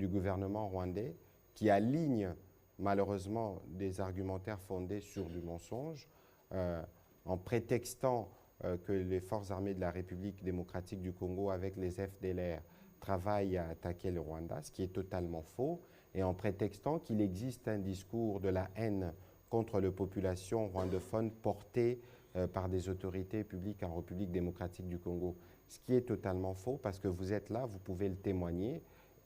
du gouvernement rwandais qui aligne malheureusement des argumentaires fondés sur du mensonge en prétextant que les forces armées de la République démocratique du Congo avec les FDLR travaillent à attaquer le Rwanda, ce qui est totalement faux, et en prétextant qu'il existe un discours de la haine contre la population rwandophone porté par des autorités publiques en République démocratique du Congo. Ce qui est totalement faux parce que vous êtes là, vous pouvez le témoigner.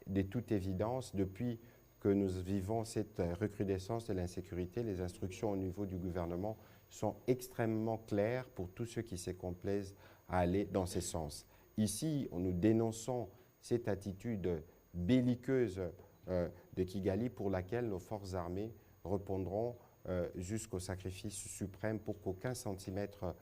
De toute évidence, depuis que nous vivons cette recrudescence de l'insécurité, les instructions au niveau du gouvernement sont extrêmement claires pour tous ceux qui se complaisent à aller dans ce sens. Ici, nous dénonçons cette attitude belliqueuse de Kigali pour laquelle nos forces armées répondront jusqu'au sacrifice suprême pour qu'aucun centimètre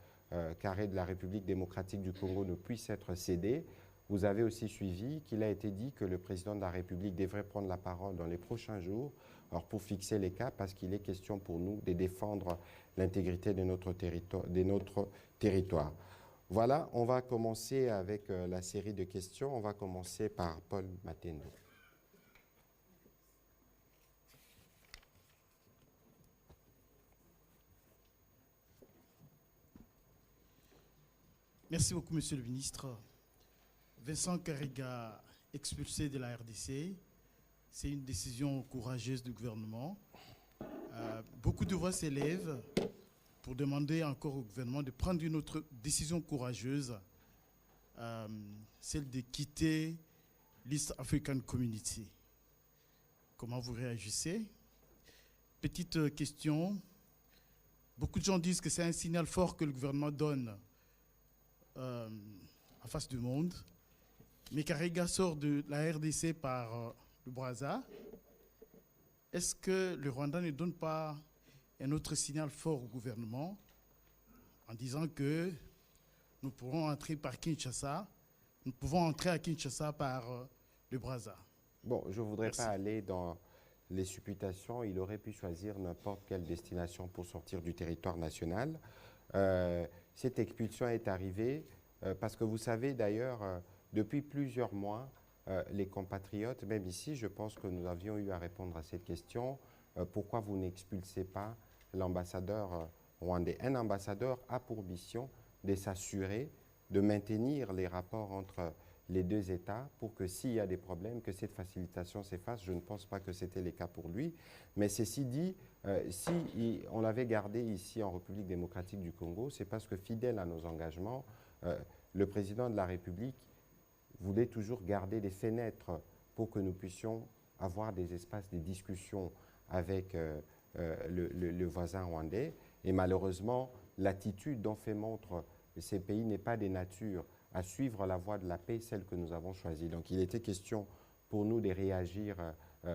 carré de la République démocratique du Congo ne puisse être cédé. Vous avez aussi suivi qu'il a été dit que le président de la République devrait prendre la parole dans les prochains jours pour fixer les cas parce qu'il est question pour nous de défendre l'intégrité de notre territoire. Voilà, on va commencer avec la série de questions. On va commencer par Paul Matendo. Merci beaucoup, Monsieur le Ministre. Vincent Karega, expulsé de la RDC, c'est une décision courageuse du gouvernement. Beaucoup de voix s'élèvent pour demander encore au gouvernement de prendre une autre décision courageuse, celle de quitter l'East African Community. Comment vous réagissez? Petite question. Beaucoup de gens disent que c'est un signal fort que le gouvernement donne en face du monde. Mais Karega sort de la RDC par le Brazza. Est-ce que le Rwanda ne donne pas un autre signal fort au gouvernement en disant que nous pourrons entrer par Kinshasa, nous pouvons entrer à Kinshasa par le Brazza? Bon, je ne voudrais pas aller dans les supputations. Il aurait pu choisir n'importe quelle destination pour sortir du territoire national. Cette expulsion est arrivée parce que vous savez d'ailleurs, depuis plusieurs mois, les compatriotes, même ici, je pense que nous avions eu à répondre à cette question, pourquoi vous n'expulsez pas l'ambassadeur rwandais? Un ambassadeur a pour mission de s'assurer de maintenir les rapports entre les deux États pour que s'il y a des problèmes, que cette facilitation s'efface. Je ne pense pas que c'était le cas pour lui. Mais ceci dit, si on l'avait gardé ici en République démocratique du Congo, c'est parce que fidèle à nos engagements, le président de la République voulait toujours garder des fenêtres pour que nous puissions avoir des espaces de discussion avec le voisin rwandais. Et malheureusement, l'attitude dont fait montre ces pays n'est pas de nature à suivre la voie de la paix, celle que nous avons choisie. Donc il était question pour nous de réagir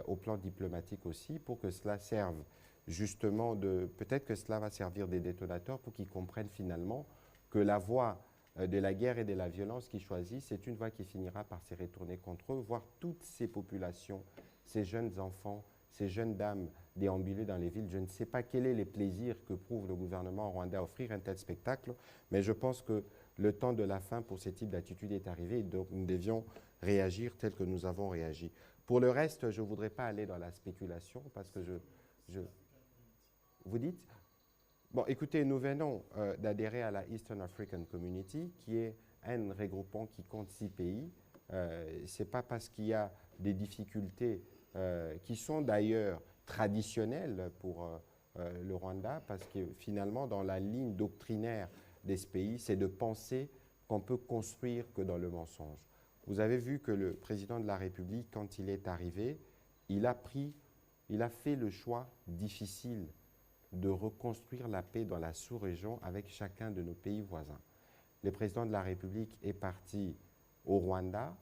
au plan diplomatique aussi pour que cela serve justement de... Peut-être que cela va servir des détonateurs pour qu'ils comprennent finalement que la voie de la guerre et de la violence qu'ils choisissent, c'est une voie qui finira par se retourner contre eux, voire toutes ces populations, ces jeunes enfants, ces jeunes dames déambulées dans les villes. Je ne sais pas quel est le plaisir que prouve le gouvernement rwandais à offrir un tel spectacle, mais je pense que le temps de la fin pour ce type d'attitude est arrivé et donc nous devions réagir tel que nous avons réagi. Pour le reste, je ne voudrais pas aller dans la spéculation parce que Vous dites? Bon, écoutez, nous venons d'adhérer à la Eastern African Community, qui est un regroupement qui compte 6 pays. Ce n'est pas parce qu'il y a des difficultés qui sont d'ailleurs traditionnelles pour le Rwanda, parce que finalement, dans la ligne doctrinaire de ce pays, c'est de penser qu'on peut construire que dans le mensonge. Vous avez vu que le président de la République, quand il est arrivé, il a fait le choix difficile de reconstruire la paix dans la sous-région avec chacun de nos pays voisins. Le président de la République est parti au Rwanda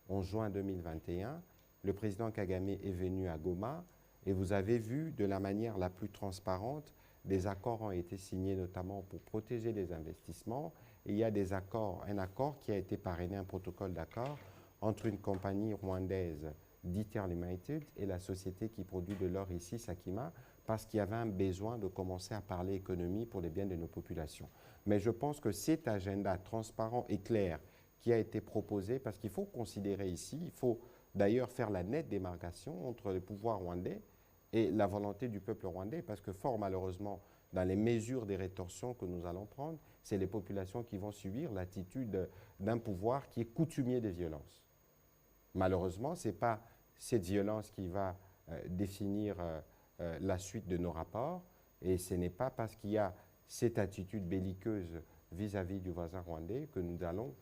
en juin 2021. Le président Kagame est venu à Goma et vous avez vu de la manière la plus transparente, des accords ont été signés notamment pour protéger les investissements. Et il y a des accords, un accord qui a été parrainé, un protocole d'accord entre une compagnie rwandaise d'Iter Limited et la société qui produit de l'or ici, Sakima, parce qu'il y avait un besoin de commencer à parler économie pour les biens de nos populations. Mais je pense que cet agenda transparent et clair qui a été proposé, parce qu'il faut considérer ici, il faut d'ailleurs faire la nette démarcation entre le pouvoir rwandais et la volonté du peuple rwandais, parce que fort malheureusement, dans les mesures des rétorsions que nous allons prendre, c'est les populations qui vont subir l'attitude d'un pouvoir qui est coutumier des violences. Malheureusement, ce n'est pas cette violence qui va définir la suite de nos rapports, et ce n'est pas parce qu'il y a cette attitude belliqueuse vis-à-vis du voisin rwandais que nous allons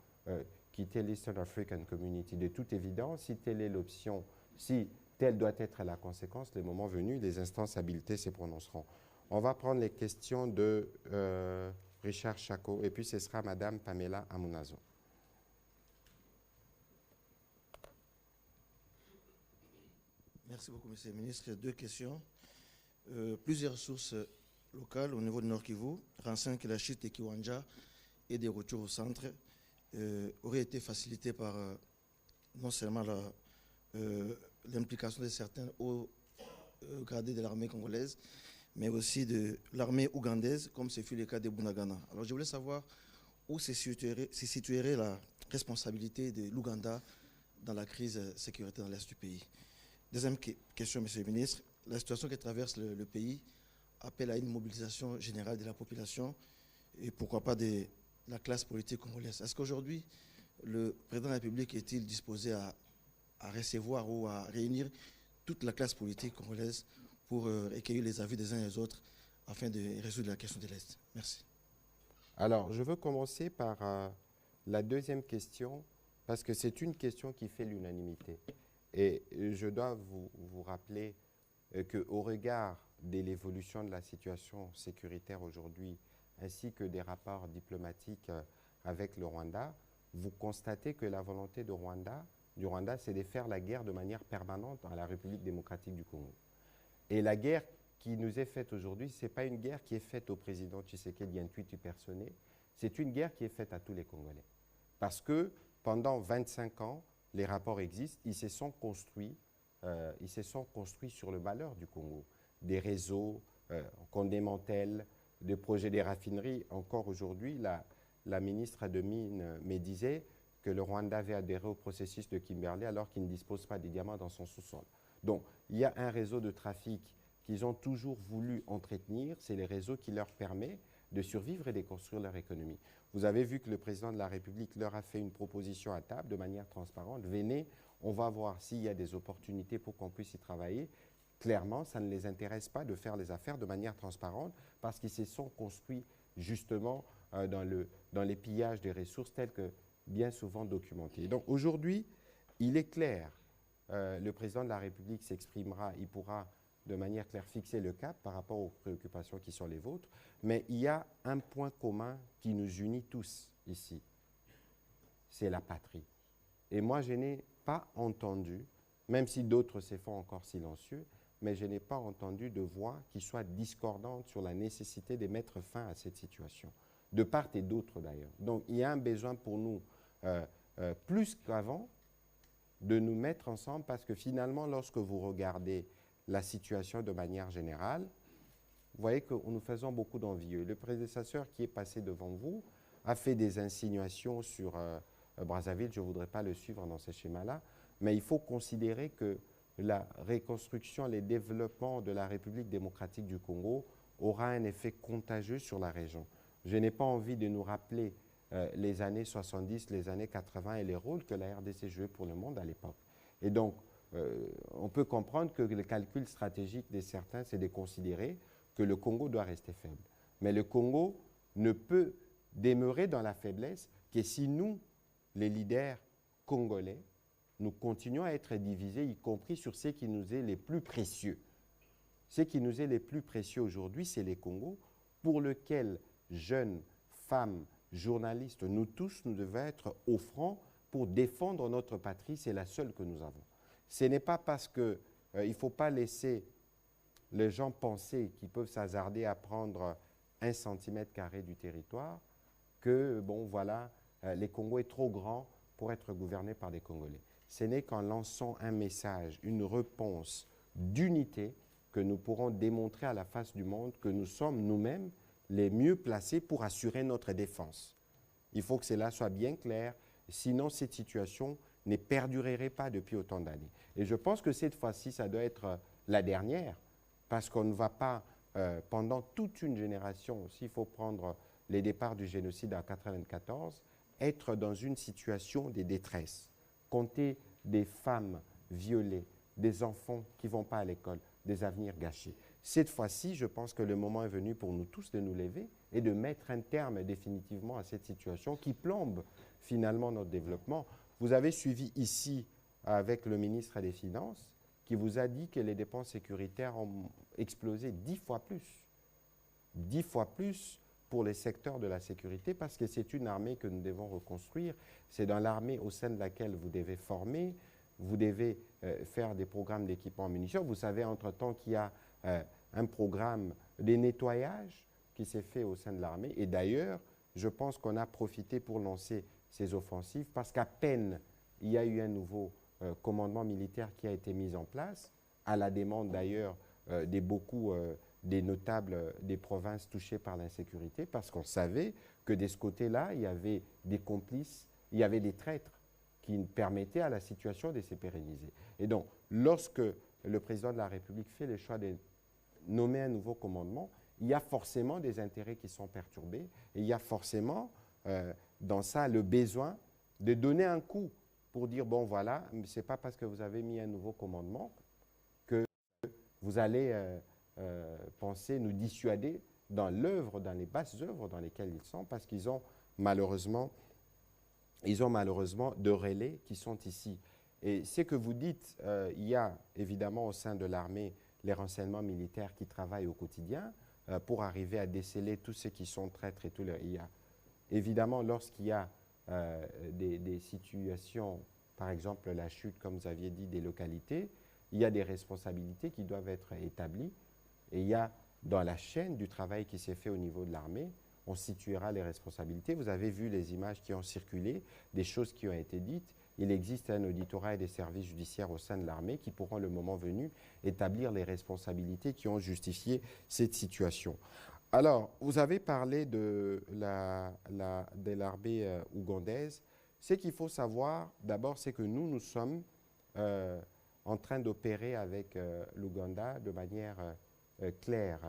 quitter l'Eastern African Community. De toute évidence, si telle est l'option, si telle doit être la conséquence, le moment venu, les instances habilitées se prononceront. On va prendre les questions de Richard Chako, et puis ce sera Madame Pamela Amunazo. Merci beaucoup, Monsieur le ministre. Deux questions. Plusieurs sources locales au niveau du Nord Kivu renseignent que la chute de Kiwanja et des retours au centre aurait été facilitée par non seulement l'implication de certains hauts gradés de l'armée congolaise, mais aussi de l'armée ougandaise, comme ce fut le cas de Bunagana. Alors je voulais savoir où se situerait la responsabilité de l'Ouganda dans la crise sécuritaire dans l'Est du pays. Deuxième question, Monsieur le ministre. La situation qui traverse le pays appelle à une mobilisation générale de la population et pourquoi pas de la classe politique congolaise. Est-ce qu'aujourd'hui, le président de la République est-il disposé à recevoir ou à réunir toute la classe politique congolaise pour recueillir les avis des uns et des autres afin de résoudre la question de l'Est? Merci. Alors, je veux commencer par la deuxième question, parce que c'est une question qui fait l'unanimité. Et je dois vous rappeler qu'au regard de l'évolution de la situation sécuritaire aujourd'hui, ainsi que des rapports diplomatiques avec le Rwanda, vous constatez que la volonté du Rwanda, c'est de faire la guerre de manière permanente à la République démocratique du Congo. Et la guerre qui nous est faite aujourd'hui, ce n'est pas une guerre qui est faite au président Tshisekedi intuitu personné, c'est une guerre qui est faite à tous les Congolais. Parce que pendant 25 ans, les rapports existent, ils se sont construits sur le malheur du Congo. Des réseaux qu'on démantèle, des projets des raffineries. Encore aujourd'hui, la ministre de Mines me disait que le Rwanda avait adhéré au processus de Kimberley alors qu'il ne dispose pas des diamants dans son sous-sol. Donc, il y a un réseau de trafic qu'ils ont toujours voulu entretenir. C'est les réseaux qui leur permettent de survivre et de construire leur économie. Vous avez vu que le président de la République leur a fait une proposition à table de manière transparente. Venez, on va voir s'il y a des opportunités pour qu'on puisse y travailler. Clairement, ça ne les intéresse pas de faire les affaires de manière transparente parce qu'ils se sont construits justement dans les pillages des ressources tels que bien souvent documentés. Donc aujourd'hui, il est clair, le président de la République s'exprimera, il pourra de manière claire fixer le cap par rapport aux préoccupations qui sont les vôtres, mais il y a un point commun qui nous unit tous ici, c'est la patrie. Et moi, je n'ai pas entendu, même si d'autres se font encore silencieux, mais je n'ai pas entendu de voix qui soit discordante sur la nécessité de mettre fin à cette situation, de part et d'autre d'ailleurs. Donc il y a un besoin pour nous, plus qu'avant, de nous mettre ensemble parce que finalement, lorsque vous regardez la situation de manière générale, vous voyez que nous faisons beaucoup d'envieux. Le prédécesseur qui est passé devant vous a fait des insinuations sur Brazzaville, je ne voudrais pas le suivre dans ce schéma-là, mais il faut considérer que la reconstruction, les développements de la République démocratique du Congo aura un effet contagieux sur la région. Je n'ai pas envie de nous rappeler les années 70, les années 80 et les rôles que la RDC jouait pour le monde à l'époque. Et donc, on peut comprendre que le calcul stratégique de certains, c'est de considérer que le Congo doit rester faible. Mais le Congo ne peut demeurer dans la faiblesse que si nous, les leaders congolais, nous continuons à être divisés, y compris sur ce qui nous est les plus précieux. Ce qui nous est les plus précieux aujourd'hui, c'est les Congos, pour lequel jeunes, femmes, journalistes, nous tous, nous devons être au front pour défendre notre patrie, c'est la seule que nous avons. Ce n'est pas parce qu'il ne faut pas laisser les gens penser qu'ils peuvent s'hasarder à prendre 1 cm² du territoire que, bon, voilà, les Congos est trop grand pour être gouverné par des Congolais. Ce n'est qu'en lançant un message, une réponse d'unité que nous pourrons démontrer à la face du monde que nous sommes nous-mêmes les mieux placés pour assurer notre défense. Il faut que cela soit bien clair, sinon cette situation ne perdurerait pas depuis autant d'années. Et je pense que cette fois-ci, ça doit être la dernière, parce qu'on ne va pas, pendant toute une génération, s'il faut prendre les départs du génocide en 1994, être dans une situation de détresse, compter des femmes violées, des enfants qui ne vont pas à l'école, des avenirs gâchés. Cette fois-ci, je pense que le moment est venu pour nous tous de nous lever et de mettre un terme définitivement à cette situation qui plombe finalement notre développement. Vous avez suivi ici avec le ministre des Finances qui vous a dit que les dépenses sécuritaires ont explosé 10 fois plus. 10 fois plus pour les secteurs de la sécurité parce que c'est une armée que nous devons reconstruire. C'est dans l'armée au sein de laquelle vous devez former, vous devez faire des programmes d'équipement en munitions. Vous savez entre-temps qu'il y a un programme de nettoyage qui s'est fait au sein de l'armée. Et d'ailleurs, je pense qu'on a profité pour lancer ces offensives parce qu'à peine il y a eu un nouveau commandement militaire qui a été mis en place, à la demande d'ailleurs des notables des provinces touchées par l'insécurité, parce qu'on savait que de ce côté-là, il y avait des complices, il y avait des traîtres qui permettaient à la situation de se pérenniser. Et donc, lorsque le président de la République fait le choix de nommer un nouveau commandement, il y a forcément des intérêts qui sont perturbés et il y a forcément dans ça le besoin de donner un coup pour dire, bon voilà, ce n'est pas parce que vous avez mis un nouveau commandement que vous allez penser nous dissuader dans l'œuvre, dans les basses œuvres dans lesquelles ils sont, parce qu'ils ont malheureusement de relais qui sont ici. Et ce que vous dites, il y a évidemment au sein de l'armée les renseignements militaires qui travaillent au quotidien pour arriver à déceler tous ceux qui sont traîtres et tout. Il y a évidemment lorsqu'il y a des situations, par exemple la chute, comme vous aviez dit, des localités, il y a des responsabilités qui doivent être établies et il y a dans la chaîne du travail qui s'est fait au niveau de l'armée, on situera les responsabilités. Vous avez vu les images qui ont circulé, des choses qui ont été dites. Il existe un auditorat et des services judiciaires au sein de l'armée qui pourront, le moment venu, établir les responsabilités qui ont justifié cette situation. Alors, vous avez parlé de l'armée ougandaise. Ce qu'il faut savoir, d'abord, c'est que nous sommes en train d'opérer avec l'Ouganda de manière claire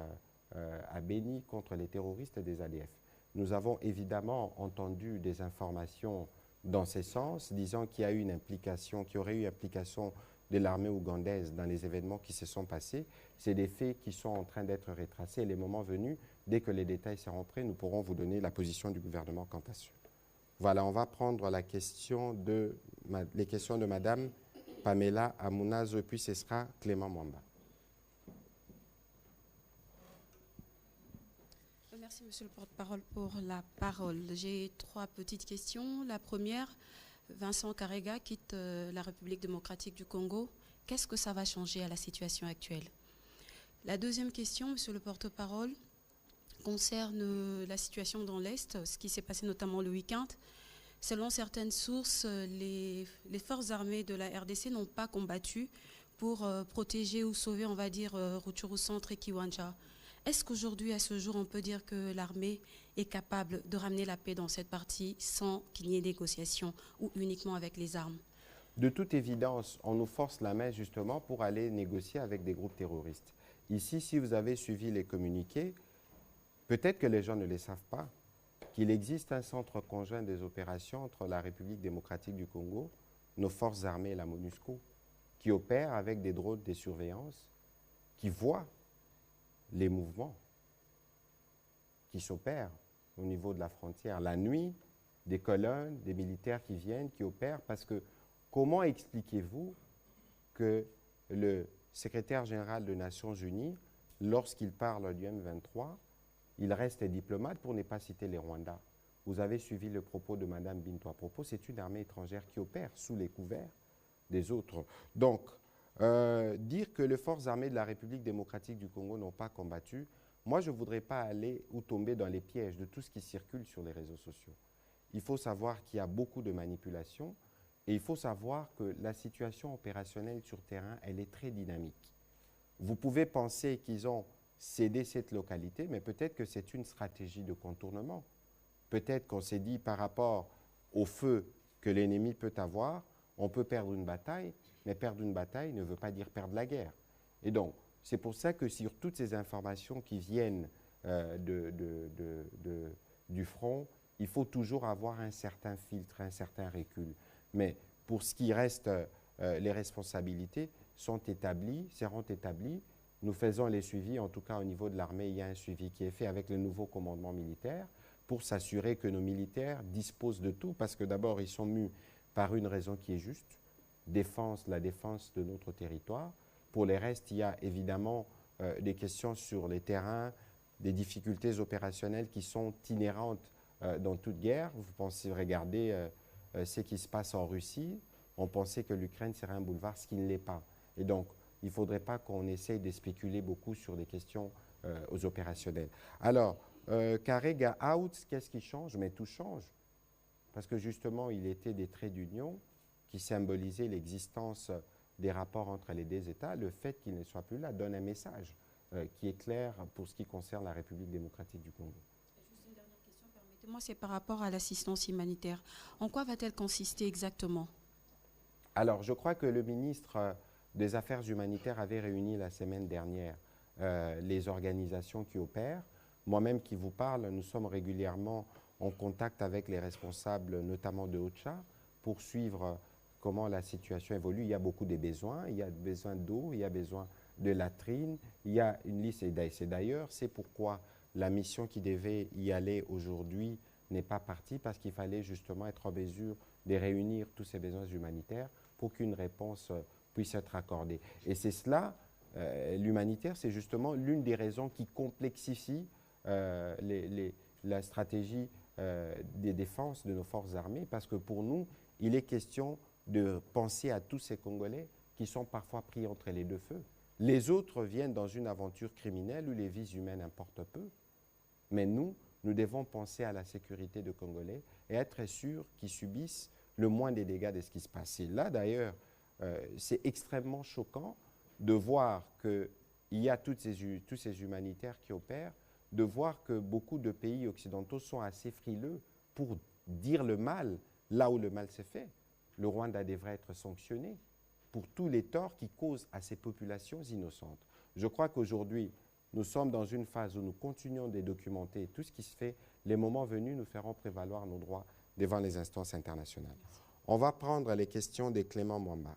à Béni contre les terroristes des ADF. Nous avons évidemment entendu des informations dans ce sens, disant qu'il y a eu une implication, qu'il y aurait eu une implication de l'armée ougandaise dans les événements qui se sont passés. C'est des faits qui sont en train d'être retracés. Et les moments venus, dès que les détails seront prêts, nous pourrons vous donner la position du gouvernement quant à ça. Voilà, on va prendre les questions de Madame Pamela Amunazo, puis ce sera Clément Mwamba. Merci, Monsieur le porte-parole, pour la parole. J'ai 3 petites questions. La première, Vincent Karega quitte la République démocratique du Congo. Qu'est-ce que ça va changer à la situation actuelle? La deuxième question, Monsieur le porte-parole, concerne la situation dans l'Est, ce qui s'est passé notamment le week-end. Selon certaines sources, les forces armées de la RDC n'ont pas combattu pour protéger ou sauver, on va dire, Rutshuru Centre et Kiwanja. Est-ce qu'aujourd'hui, à ce jour, on peut dire que l'armée est capable de ramener la paix dans cette partie sans qu'il y ait négociation ou uniquement avec les armes? De toute évidence, on nous force la main justement pour aller négocier avec des groupes terroristes. Ici, si vous avez suivi les communiqués, peut-être que les gens ne les savent pas, qu'il existe un centre conjoint des opérations entre la République démocratique du Congo, nos forces armées et la MONUSCO, qui opèrent avec des drones de surveillance, qui voient les mouvements qui s'opèrent au niveau de la frontière. La nuit, des colonnes, des militaires qui viennent, qui opèrent, parce que comment expliquez-vous que le secrétaire général des Nations Unies, lorsqu'il parle du M23, il reste diplomate pour ne pas citer les Rwandais? Vous avez suivi le propos de Mme Bintou à propos, c'est une armée étrangère qui opère sous les couverts des autres. Donc, dire que les forces armées de la République démocratique du Congo n'ont pas combattu, moi je ne voudrais pas aller ou tomber dans les pièges de tout ce qui circule sur les réseaux sociaux. Il faut savoir qu'il y a beaucoup de manipulations et il faut savoir que la situation opérationnelle sur terrain, elle est très dynamique. Vous pouvez penser qu'ils ont cédé cette localité, mais peut-être que c'est une stratégie de contournement. Peut-être qu'on s'est dit par rapport au feu que l'ennemi peut avoir, On peut perdre une bataille, mais perdre une bataille ne veut pas dire perdre la guerre. Et donc, c'est pour ça que sur toutes ces informations qui viennent du front, il faut toujours avoir un certain filtre, un certain recul. Mais pour ce qui reste, les responsabilités seront établies. Nous faisons les suivis, en tout cas au niveau de l'armée, il y a un suivi qui est fait avec le nouveau commandement militaire pour s'assurer que nos militaires disposent de tout, parce que d'abord, ils sont mus par une raison qui est juste, la défense de notre territoire. Pour les restes, il y a évidemment des questions sur les terrains, des difficultés opérationnelles qui sont inhérentes dans toute guerre. Vous pensez regarder ce qui se passe en Russie. On pensait que l'Ukraine serait un boulevard, ce qui ne l'est pas. Et donc, il ne faudrait pas qu'on essaye de spéculer beaucoup sur des questions aux opérationnels. Alors, Karega out, qu'est-ce qui change? Mais tout change. Parce que justement, il était des traits d'union qui symbolisaient l'existence des rapports entre les deux États. Le fait qu'il ne soit plus là donne un message qui est clair pour ce qui concerne la République démocratique du Congo. Juste une dernière question, permettez-moi, c'est par rapport à l'assistance humanitaire. En quoi va-t-elle consister exactement? Alors, je crois que le ministre des Affaires humanitaires avait réuni la semaine dernière les organisations qui opèrent. Moi-même qui vous parle, nous sommes régulièrement en contact avec les responsables, notamment de OCHA, pour suivre comment la situation évolue. Il y a beaucoup de besoins. Il y a besoin d'eau, il y a besoin de latrines, il y a une liste. Et d'ailleurs, c'est pourquoi la mission qui devait y aller aujourd'hui n'est pas partie, parce qu'il fallait justement être en mesure de réunir tous ces besoins humanitaires pour qu'une réponse puisse être accordée. Et c'est cela, l'humanitaire, c'est justement l'une des raisons qui complexifie la stratégie des défenses de nos forces armées, parce que pour nous, il est question de penser à tous ces Congolais qui sont parfois pris entre les deux feux. Les autres viennent dans une aventure criminelle où les vies humaines importent peu. Mais nous devons penser à la sécurité des Congolais et être sûrs qu'ils subissent le moins des dégâts de ce qui se passe. Et là, d'ailleurs, c'est extrêmement choquant de voir qu'il y a tous ces humanitaires qui opèrent, de voir que beaucoup de pays occidentaux sont assez frileux pour dire le mal là où le mal s'est fait. Le Rwanda devrait être sanctionné pour tous les torts qu'il cause à ces populations innocentes. Je crois qu'aujourd'hui, nous sommes dans une phase où nous continuons de documenter tout ce qui se fait. Les moments venus, nous ferons prévaloir nos droits devant les instances internationales. On va prendre les questions de Clément Mwamba.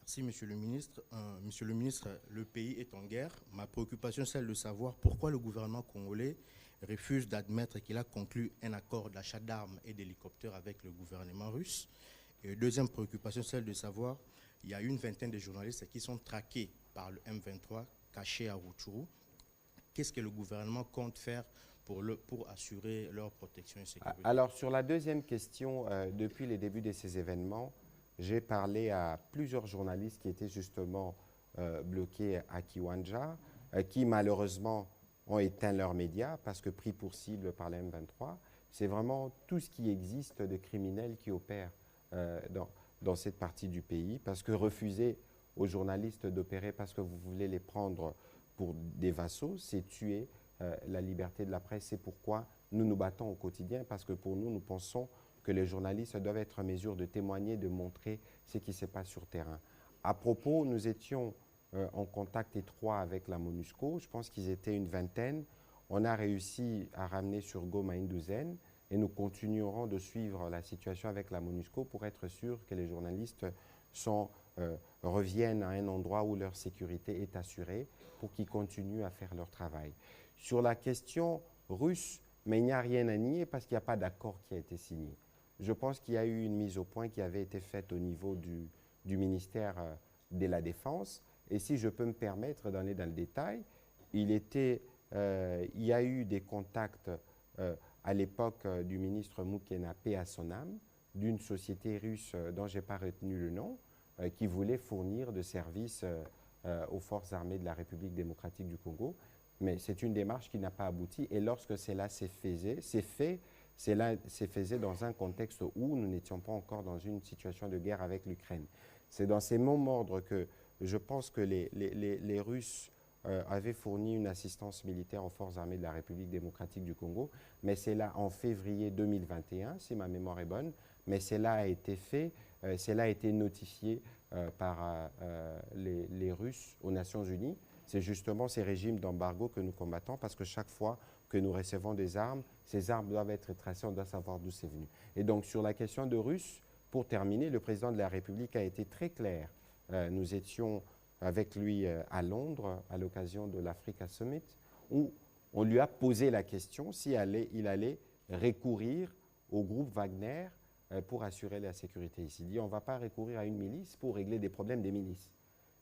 Merci, Monsieur le Ministre. Monsieur le Ministre, le pays est en guerre. Ma préoccupation est celle de savoir pourquoi le gouvernement congolais refuse d'admettre qu'il a conclu un accord d'achat d'armes et d'hélicoptères avec le gouvernement russe. Et deuxième préoccupation est celle de savoir, il y a une vingtaine de journalistes qui sont traqués par le M23, cachés à Rutshuru. Qu'est-ce que le gouvernement compte faire pour assurer leur protection et sécurité? Alors, sur la deuxième question, depuis les débuts de ces événements, j'ai parlé à plusieurs journalistes qui étaient justement bloqués à Kiwanja, qui malheureusement ont éteint leurs médias parce que pris pour cible par le M23. C'est vraiment tout ce qui existe de criminels qui opèrent dans cette partie du pays, parce que refuser aux journalistes d'opérer parce que vous voulez les prendre pour des vassaux, c'est tuer la liberté de la presse. C'est pourquoi nous nous battons au quotidien, parce que pour nous, nous pensons que les journalistes doivent être en mesure de témoigner, de montrer ce qui se passe sur terrain. À propos, nous étions en contact étroit avec la MONUSCO. Je pense qu'ils étaient une vingtaine. On a réussi à ramener sur Goma une douzaine et nous continuerons de suivre la situation avec la MONUSCO pour être sûr que les journalistes reviennent à un endroit où leur sécurité est assurée pour qu'ils continuent à faire leur travail. Sur la question russe, mais il n'y a rien à nier parce qu'il n'y a pas d'accord qui a été signé. Je pense qu'il y a eu une mise au point qui avait été faite au niveau du ministère de la Défense. Et si je peux me permettre d'aller dans le détail, il y a eu des contacts à l'époque du ministre Moukena, paix à son âme, d'une société russe dont je n'ai pas retenu le nom, qui voulait fournir de services aux forces armées de la République démocratique du Congo. Mais c'est une démarche qui n'a pas abouti. Et lorsque cela s'est fait dans un contexte où nous n'étions pas encore dans une situation de guerre avec l'Ukraine. C'est dans ces mêmes ordres que je pense que les Russes avaient fourni une assistance militaire aux forces armées de la République démocratique du Congo, mais c'est là en février 2021, si ma mémoire est bonne, mais cela a été fait, cela a été notifié par les Russes aux Nations Unies. C'est justement ces régimes d'embargo que nous combattons parce que chaque fois que nous recevons des armes, ces armes doivent être tracées, on doit savoir d'où c'est venu. Et donc sur la question de Russes, pour terminer, le président de la République a été très clair. Nous étions avec lui à Londres à l'occasion de l'Africa Summit où on lui a posé la question si il allait recourir au groupe Wagner pour assurer la sécurité ici. Il dit on ne va pas recourir à une milice pour régler des problèmes des milices.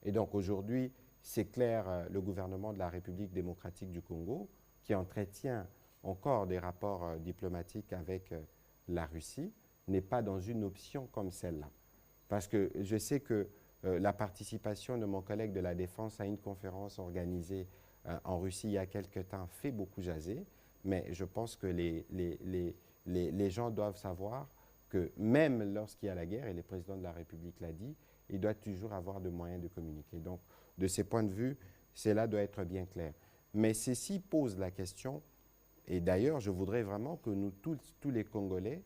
Et donc aujourd'hui, c'est clair, le gouvernement de la République démocratique du Congo, qui entretient encore des rapports diplomatiques avec la Russie, n'est pas dans une option comme celle-là. Parce que je sais que la participation de mon collègue de la Défense à une conférence organisée en Russie il y a quelque temps fait beaucoup jaser, mais je pense que les gens doivent savoir que même lorsqu'il y a la guerre, et le président de la République l'a dit, il doit toujours avoir de moyens de communiquer. Donc, de ces points de vue, cela doit être bien clair. Mais ceci pose la question, et d'ailleurs, je voudrais vraiment que nous, tous les Congolais,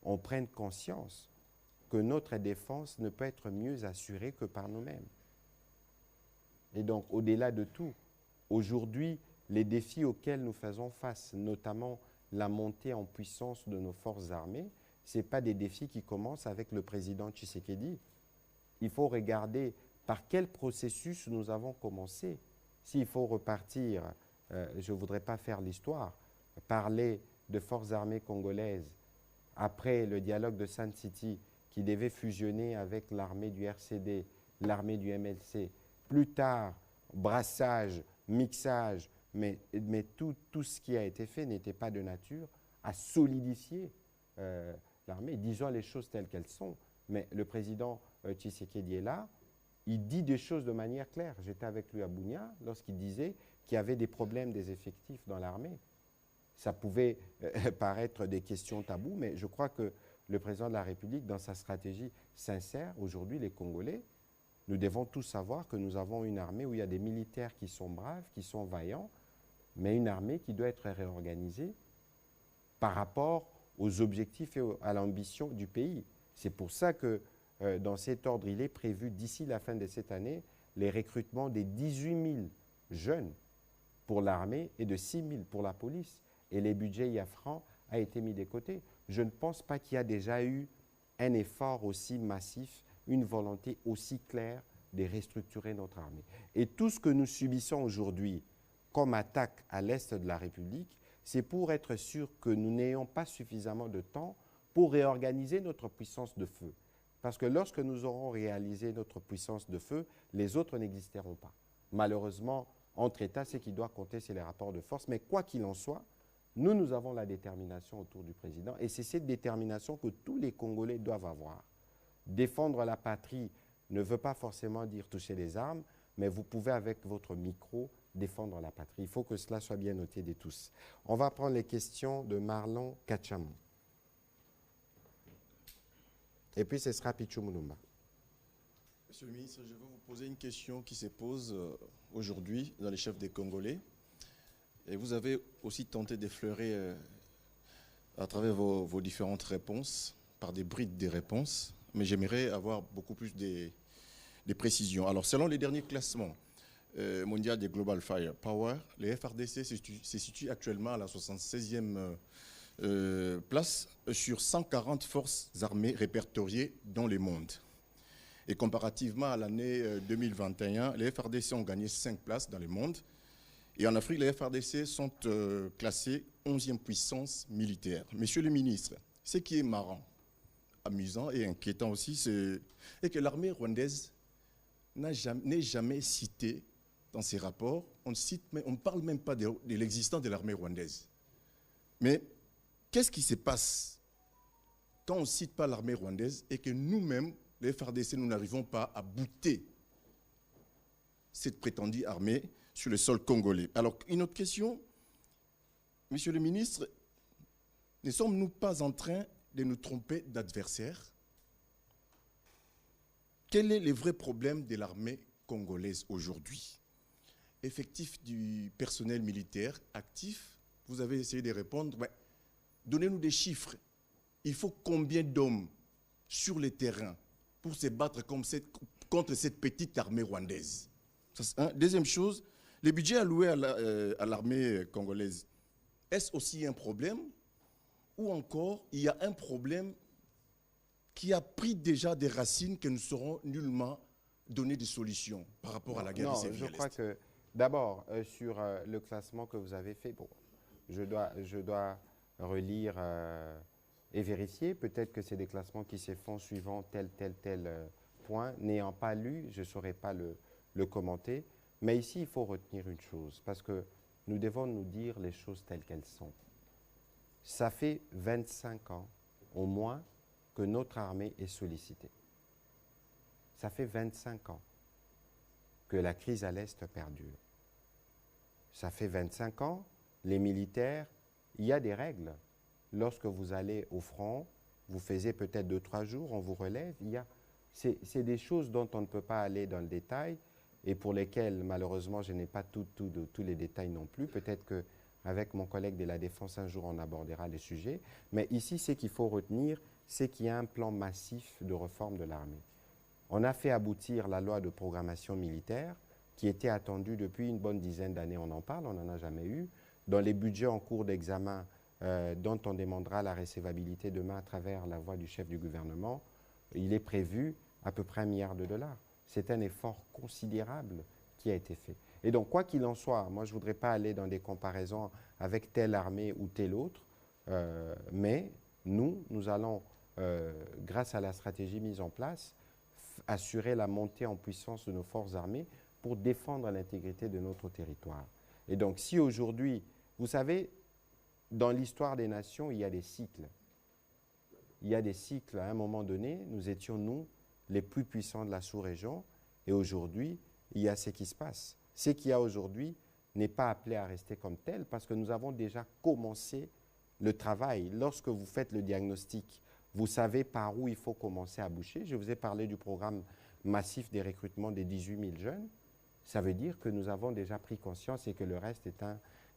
on prenne conscience que notre défense ne peut être mieux assurée que par nous-mêmes. Et donc, au-delà de tout, aujourd'hui, les défis auxquels nous faisons face, notamment la montée en puissance de nos forces armées, ce n'est pas des défis qui commencent avec le président Tshisekedi. Il faut regarder par quel processus nous avons commencé. S'il faut repartir, je ne voudrais pas faire l'histoire, parler de forces armées congolaises après le dialogue de Sun City qui devait fusionner avec l'armée du RCD, l'armée du MLC. Plus tard, brassage, mixage, mais tout ce qui a été fait n'était pas de nature à solidifier l'armée. Disons les choses telles qu'elles sont. Mais le président Tshisekedi est là, il dit des choses de manière claire. J'étais avec lui à Bunia lorsqu'il disait qu'il y avait des problèmes des effectifs dans l'armée. Ça pouvait paraître des questions taboues, mais je crois que le président de la République, dans sa stratégie sincère, aujourd'hui, les Congolais, nous devons tous savoir que nous avons une armée où il y a des militaires qui sont braves, qui sont vaillants, mais une armée qui doit être réorganisée par rapport aux objectifs et à l'ambition du pays. C'est pour ça que dans cet ordre, il est prévu d'ici la fin de cette année les recrutements des 18 000 jeunes pour l'armée et de 6 000 pour la police. Et les budgets IAFRAN a été mis de côté. Je ne pense pas qu'il y a déjà eu un effort aussi massif, une volonté aussi claire de restructurer notre armée. Et tout ce que nous subissons aujourd'hui comme attaque à l'est de la République, c'est pour être sûr que nous n'ayons pas suffisamment de temps pour réorganiser notre puissance de feu. Parce que lorsque nous aurons réalisé notre puissance de feu, les autres n'existeront pas. Malheureusement, entre États, ce qui doit compter, c'est les rapports de force. Mais quoi qu'il en soit, nous avons la détermination autour du président. Et c'est cette détermination que tous les Congolais doivent avoir. Défendre la patrie ne veut pas forcément dire toucher les armes, mais vous pouvez, avec votre micro, défendre la patrie. Il faut que cela soit bien noté de tous. On va prendre les questions de Marlon Kachamou. Et puis, ce sera Pichou Moulumba. Monsieur le ministre, je veux vous poser une question qui se pose aujourd'hui dans les chefs des Congolais. Et vous avez aussi tenté d'effleurer à travers vos différentes réponses, par des brides des réponses, mais j'aimerais avoir beaucoup plus des précisions. Alors, selon les derniers classements mondiaux des Global Firepower, les FRDC se situent actuellement à la 76e place sur 140 forces armées répertoriées dans le monde. Et comparativement à l'année 2021, les FRDC ont gagné 5 places dans le monde. Et en Afrique, les FRDC sont classés 11e puissance militaire. Monsieur le ministre, ce qui est marrant, amusant et inquiétant aussi, c'est que l'armée rwandaise n'est jamais citée dans ces rapports. On ne parle même pas de l'existence de l'armée rwandaise. Mais qu'est-ce qui se passe quand on ne cite pas l'armée rwandaise et que nous-mêmes, les FRDC, nous n'arrivons pas à bouter cette prétendue armée sur le sol congolais? Alors, une autre question, monsieur le ministre, ne sommes-nous pas en train de nous tromper d'adversaire? Quel est le vrai problème de l'armée congolaise aujourd'hui, effectif du personnel militaire actif, vous avez essayé de répondre, ouais, donnez-nous des chiffres. Il faut combien d'hommes sur le terrain pour se battre contre cette petite armée rwandaise? Ça, deuxième chose, le budget alloué à l'armée congolaise, est-ce aussi un problème? Ou encore, il y a un problème qui a pris déjà des racines que nous saurons nullement donner des solutions par rapport à la guerre non, je crois que, d'abord, sur le classement que vous avez fait, bon, je dois relire et vérifier. Peut-être que c'est des classements qui se font suivant tel point. N'ayant pas lu, je ne saurais pas le commenter. Mais ici, il faut retenir une chose, parce que nous devons nous dire les choses telles qu'elles sont. Ça fait 25 ans, au moins, que notre armée est sollicitée. Ça fait 25 ans que la crise à l'Est perdure. Ça fait 25 ans, les militaires, il y a des règles. Lorsque vous allez au front, vous faisiez peut-être 2-3 jours, on vous relève. C'est des choses dont on ne peut pas aller dans le détail et pour lesquelles, malheureusement, je n'ai pas tous les détails non plus. Peut-être qu'avec mon collègue de la Défense, un jour, on abordera les sujets. Mais ici, ce qu'il faut retenir, c'est qu'il y a un plan massif de réforme de l'armée. On a fait aboutir la loi de programmation militaire qui était attendue depuis une bonne dizaine d'années. On en parle, on n'en a jamais eu. Dans les budgets en cours d'examen dont on demandera la recevabilité demain à travers la voix du chef du gouvernement, il est prévu à peu près $1 milliard. C'est un effort considérable qui a été fait. Et donc, quoi qu'il en soit, moi, je ne voudrais pas aller dans des comparaisons avec telle armée ou telle autre, mais nous allons, grâce à la stratégie mise en place, assurer la montée en puissance de nos forces armées pour défendre l'intégrité de notre territoire. Et donc, si aujourd'hui, vous savez, dans l'histoire des nations, il y a des cycles. Il y a des cycles. À un moment donné, nous étions, nous, les plus puissants de la sous-région. Et aujourd'hui, il y a ce qui se passe. Ce qu'il y a aujourd'hui n'est pas appelé à rester comme tel parce que nous avons déjà commencé le travail. Lorsque vous faites le diagnostic, vous savez par où il faut commencer à boucher. Je vous ai parlé du programme massif des recrutements des 18 000 jeunes. Ça veut dire que nous avons déjà pris conscience et que le reste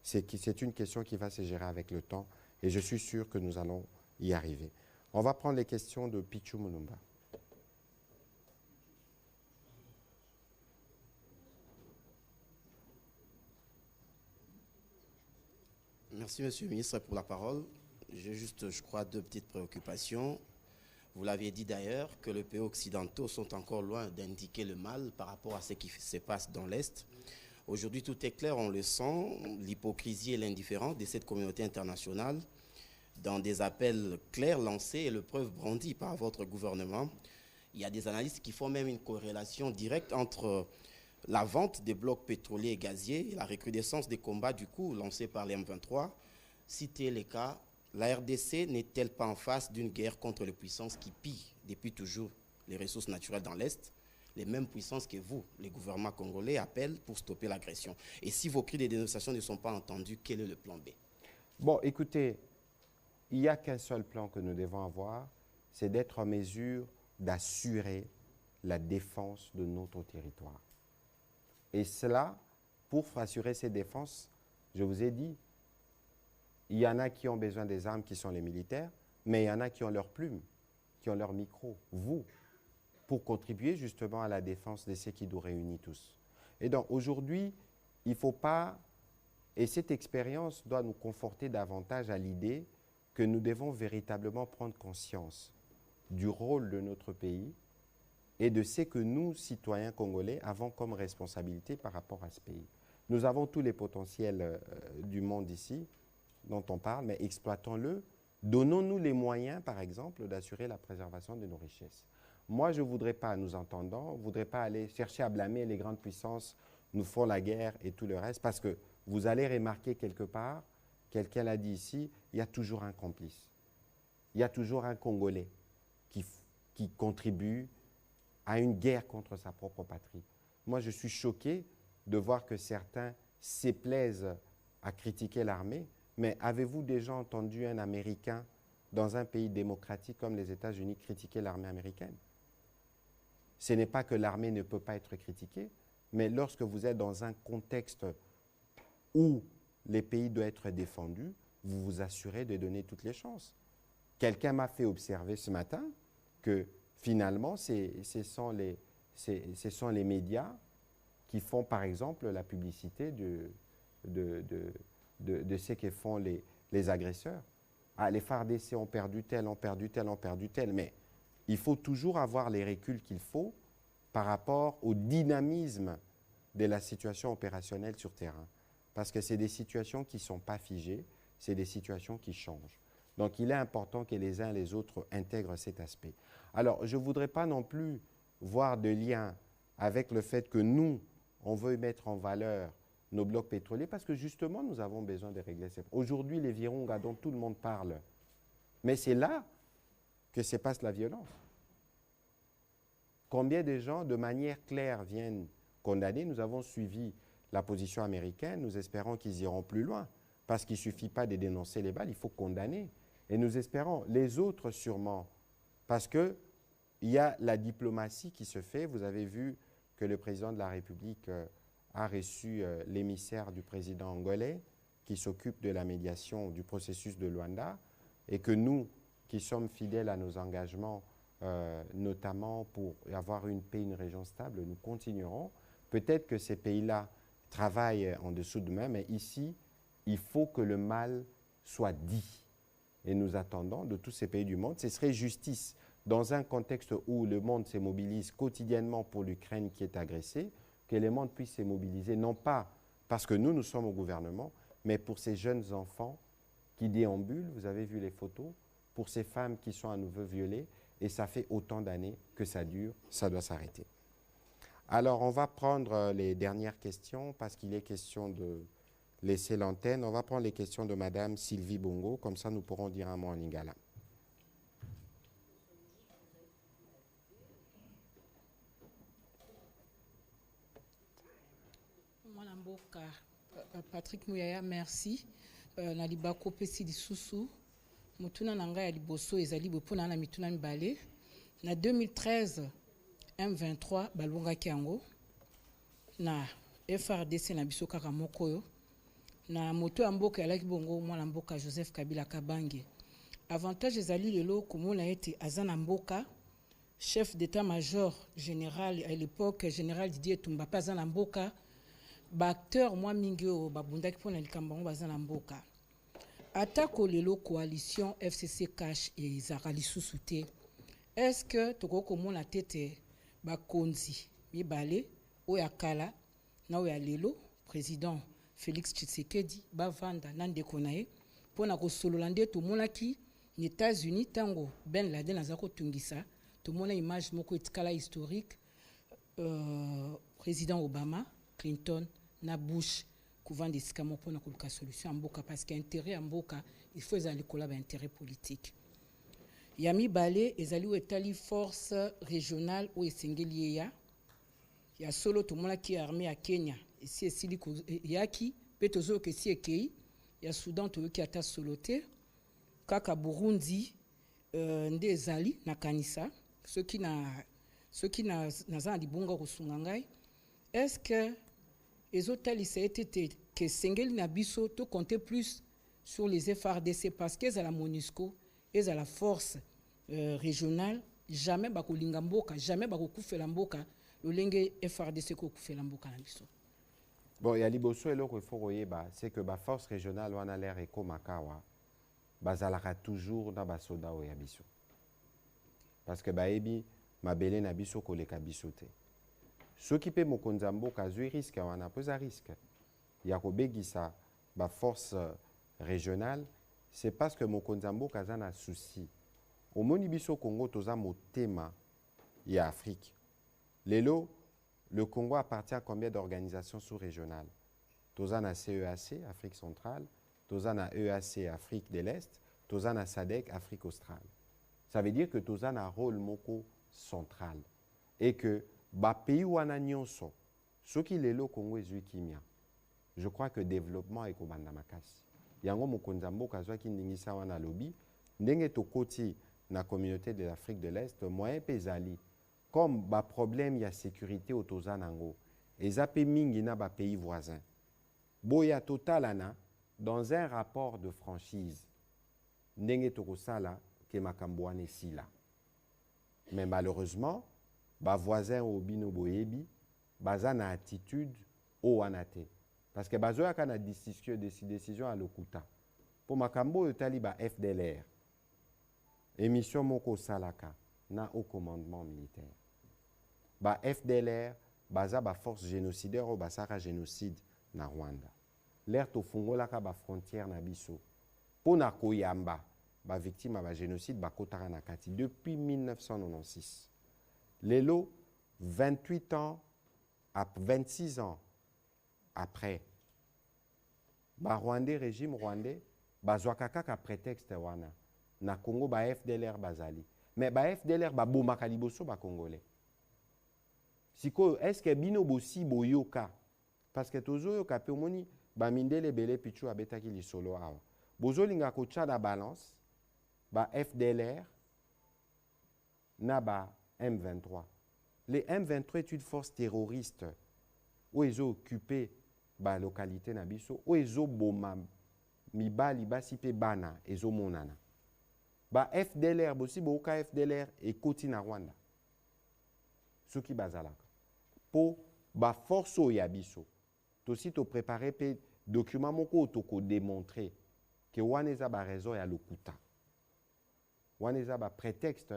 c'est une question qui va se gérer avec le temps. Et je suis sûr que nous allons y arriver. On va prendre les questions de Pichu Munumba. Merci, Monsieur le ministre, pour la parole. J'ai juste, je crois, 2 petites préoccupations. Vous l'aviez dit d'ailleurs que les pays occidentaux sont encore loin d'indiquer le mal par rapport à ce qui se passe dans l'Est. Aujourd'hui, tout est clair, on le sent, l'hypocrisie et l'indifférence de cette communauté internationale dans des appels clairs lancés et le preuve brandie par votre gouvernement. Il y a des analystes qui font même une corrélation directe entre la vente des blocs pétroliers et gaziers et la recrudescence des combats du coup lancés par les M23. Si tel est le cas, la RDC n'est-elle pas en face d'une guerre contre les puissances qui pillent depuis toujours les ressources naturelles dans l'Est, les mêmes puissances que vous, les gouvernements congolais, appellent pour stopper l'agression? Et si vos cris de dénonciation ne sont pas entendus, quel est le plan B? Bon, écoutez, il n'y a qu'un seul plan que nous devons avoir, c'est d'être en mesure d'assurer la défense de notre territoire. Et cela, pour assurer ces défenses, je vous ai dit, il y en a qui ont besoin des armes qui sont les militaires, mais il y en a qui ont leurs plumes, qui ont leur micro, vous, pour contribuer justement à la défense de ce qui nous réunit tous. Et donc aujourd'hui, il ne faut pas, et cette expérience doit nous conforter davantage à l'idée que nous devons véritablement prendre conscience du rôle de notre pays et de ce que nous, citoyens congolais, avons comme responsabilité par rapport à ce pays. Nous avons tous les potentiels du monde ici, dont on parle, mais exploitons-le. Donnons-nous les moyens, par exemple, d'assurer la préservation de nos richesses. Moi, je ne voudrais pas, nous entendant, je ne voudrais pas aller chercher à blâmer les grandes puissances, nous font la guerre et tout le reste, parce que vous allez remarquer quelque part, quelqu'un l'a dit ici, il y a toujours un complice. Il y a toujours un Congolais qui contribue à une guerre contre sa propre patrie. Moi, je suis choqué de voir que certains se plaisent à critiquer l'armée, mais avez-vous déjà entendu un Américain dans un pays démocratique comme les États-Unis critiquer l'armée américaine? Ce n'est pas que l'armée ne peut pas être critiquée, mais lorsque vous êtes dans un contexte où les pays doivent être défendus, vous vous assurez de donner toutes les chances. Quelqu'un m'a fait observer ce matin que finalement, ce sont les médias qui font par exemple la publicité de ce que font les agresseurs. Ah, les FARDC ont perdu tel, ont perdu tel, ont perdu tel, mais il faut toujours avoir les reculs qu'il faut par rapport au dynamisme de la situation opérationnelle sur terrain. Parce que c'est des situations qui ne sont pas figées, c'est des situations qui changent. Donc il est important que les uns et les autres intègrent cet aspect. Alors je ne voudrais pas non plus voir de lien avec le fait que nous, on veut mettre en valeur nos blocs pétroliers parce que justement nous avons besoin de régler ces problèmes. Aujourd'hui les Virunga dont tout le monde parle, mais c'est là que se passe la violence. Combien de gens de manière claire viennent condamner? Nous avons suivi la position américaine, nous espérons qu'ils iront plus loin parce qu'il ne suffit pas de dénoncer les balles, il faut condamner. Et nous espérons les autres sûrement parce qu'il y a la diplomatie qui se fait. Vous avez vu que le président de la République a reçu l'émissaire du président angolais qui s'occupe de la médiation du processus de Luanda et que nous, qui sommes fidèles à nos engagements, notamment pour avoir une paix, une région stable, nous continuerons. Peut-être que ces pays-là travaillent en dessous de main, mais ici, il faut que le mal soit dit. Et nous attendons de tous ces pays du monde. Ce serait justice dans un contexte où le monde se mobilise quotidiennement pour l'Ukraine qui est agressée, que le monde puisse se mobiliser, non pas parce que nous sommes au gouvernement, mais pour ces jeunes enfants qui déambulent, vous avez vu les photos, pour ces femmes qui sont à nouveau violées, et ça fait autant d'années que ça dure, ça doit s'arrêter. Alors, on va prendre les dernières questions, parce qu'il est question de laisser l'antenne. On va prendre les questions de Madame Sylvie Bongo, comme ça nous pourrons dire un mot en lingala. Patrick Mouyaya, merci. Nalibako pesi lisusu. Mutuna nanga ya liboso ezali bopona na mituna mibale. Na 2013, M23 balunga kiango. Na FRDC na biso kaka mokoyo. Na moto ya mboka alaki bongo mwana mboka Joseph Kabila Kabange. Avantage ezali lelo komona ete azana mboka chef d'état-major général à l'époque général Didier Tumba azana mboka ba acteur moi mingi o babundaki pona likambo bazana mboka. Atako lelo coalition FCC cash et Zarali sous-souté. Est-ce que toko komona tete ba konzi mibale o yakala na o ya lelo président Félix Tshisekedi ba vanda nande konae pona ko sololande to monaki ni États-Unis tango Ben Laden azako tungisa to mona image moko etikala historique président Obama, Clinton na Bush couvant des scamons pour la solution en boka parce qu'il y a intérêt en boka il faut aller collaborer intérêt politique. Yami Balé ezali ou etali force régionale ou esengeli ya solo to mona ki armée à Kenya et si esili yaki petozo ke si ekei ya Soudan to ki ata solote kaka Burundi nde ezali na kanisa ceux qui na za libunga ko sungangai. Est-ce que les hôtels été que Sengeli Nabiso to compter plus sur les FRDC parce qu'ils ont la MONUSCO, ils ont la force régionale, jamais bako lingamboka, jamais bako kufela mboka, le lenge FRDC ko kufela mboka na biso. Bon, il y a liboso et l'autre il faut c'est que la force régionale on a l'air éco makawa, bazalaka toujours na basoda o ya biso. Parce que baebi mabele na biso koleka bisote. Ce qui peut mokonza mboka zui risque wana poza risque ya kobegisa ba force régionale c'est parce que mokonza mboka za na souci omoni biso Congo toza motema ya Afrique lelo le Congo appartient à combien d'organisations sous-régionales toza na CEAC Afrique centrale toza na EAC Afrique de l'Est toza na SADC Afrique australe ça veut dire que toza na rôle moko central et que ba pays wana nyonso soki lelo Congo ezwi kimia je crois que développement ekobanda makasi yango mokonza mboka azwaki ndingisa wana lobi ndenge tokoti na communauté de l'Afrique de l'Est moyen pe ezali comme ba problème ya sécurité otoza nango ezape mingi na ba pays voisins. Boya totalana dans un rapport de franchise. Ndenge tokosala ke makambo wana esila. Mais malheureusement, ba voisins obino boyebi, baza na attitude o wana te. Parce que bazoyaka na décision à lokuta. Pour makambo yotali ba FDLR. Émission moko salaka na au commandement militaire. Ba FDLR baza ba force génocidaire o basaka génocide na Rwanda. L'air to fungolaka ba frontière na biso. Pona koyamba ba victime ba génocide ba kotara na kati depuis 1996. Lelo 28 ans 26 ans après ba Rwandais régime rwandais bazwaka kaka prétexte wana na Congo ba FDLR bazali. Mais ba FDLR ba bomaka liboso ba congolais. Siko est-ce que bino bosi boyoka parce que tozo yoka pe omoni ba mindele belé pichu abetaki lisolo awa. Bozo linga ko tchada balance ba FDLR na ba M23. Les M23 est une force terroriste où ils ont occupé la localité na biso, où ils ont boma mibali basi pe bana, ils ont monana. Ba FDLR, bosi boka FDLR et koti na Rwanda. Ce qui bazalaka. Po ba force o ya biso. To si to préparer pe document moko toko démontrer que waneza ba raison ya lokuta. Waneza ba prétexte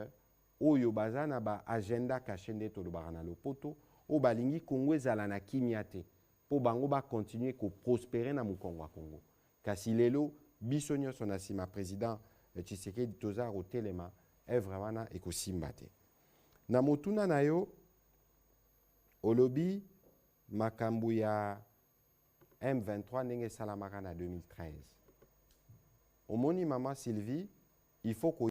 oyo bazana ba agenda kachende to barana lopoto o balingi Congo ezala na kimiate po bango ba continuer ko prospérer na mukongo wa Congo kasi lelo biso nyonso na sima président Tshisekedi toza rotelema evre wana ekosimba te na motuna na yo olobi makambu ya M23 ndenge salamaka na 2013 omoni mama Sylvie il faut